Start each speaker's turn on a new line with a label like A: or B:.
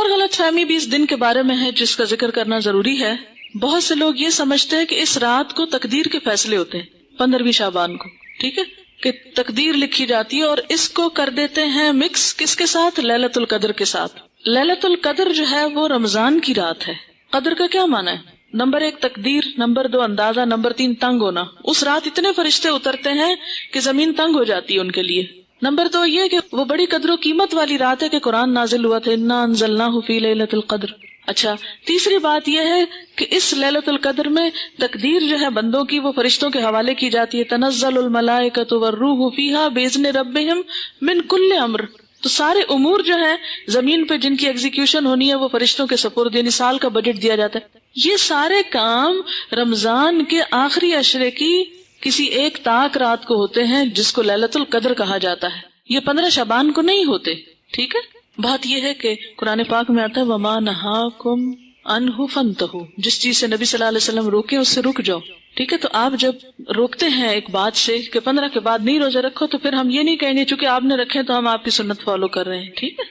A: اور غلط فہمی بھی اس دن کے بارے میں ہے جس کا ذکر کرنا ضروری ہے. بہت سے لوگ یہ سمجھتے ہیں کہ اس رات کو تقدیر کے فیصلے ہوتے ہیں 15ویں شعبان کو, ٹھیک ہے, کہ تقدیر لکھی جاتی ہے, اور اس کو کر دیتے ہیں مکس کس کے ساتھ؟ ليلۃ القدر کے ساتھ. ليلۃ القدر جو ہے وہ رمضان کی رات ہے. قدر کا کیا معنی ہے؟ نمبر 1 تقدیر, نمبر 2 اندازہ, نمبر 3 تنگ ہونا. اس رات اتنے فرشتے اترتے ہیں کہ زمین تنگ ہو جاتی ہے ان کے لیے. نمبر 2 یہ کہ وہ بڑی قدر و قیمت والی رات ہے کہ قرآن نازل ہوا تھا, انا انزلناہ فی لیلۃ القدر. اچھا, تیسری بات یہ ہے کہ اس لیلۃ القدر میں تقدیر جو ہے بندوں کی وہ فرشتوں کے حوالے کی جاتی ہے. تنزل الملائکۃ والروح فیہا باذن ربہم من کل امر. تو سارے امور جو ہیں زمین پہ جن کی ایگزیکیوشن ہونی ہے وہ فرشتوں کے سپرد, یعنی سال کا بجٹ دیا جاتا ہے. یہ سارے کام رمضان کے آخری عشرے کی کسی ایک طاق رات کو ہوتے ہیں جس کو لیلۃ القدر کہا جاتا ہے. یہ 15 شعبان کو نہیں ہوتے, ٹھیک ہے. بات یہ ہے کہ قرآن پاک میں آتا ہے وما نہاکم عنہ فانتہوا, جس چیز سے نبی صلی اللہ علیہ وسلم روکے اس سے رک جاؤ, ٹھیک ہے. تو آپ جب روکتے ہیں ایک بات سے کہ 15 کے بعد نہیں روزے رکھو, تو پھر ہم یہ نہیں کہیں گے چونکہ آپ نے رکھے تو ہم آپ کی سنت فالو کر رہے ہیں, ٹھیک ہے.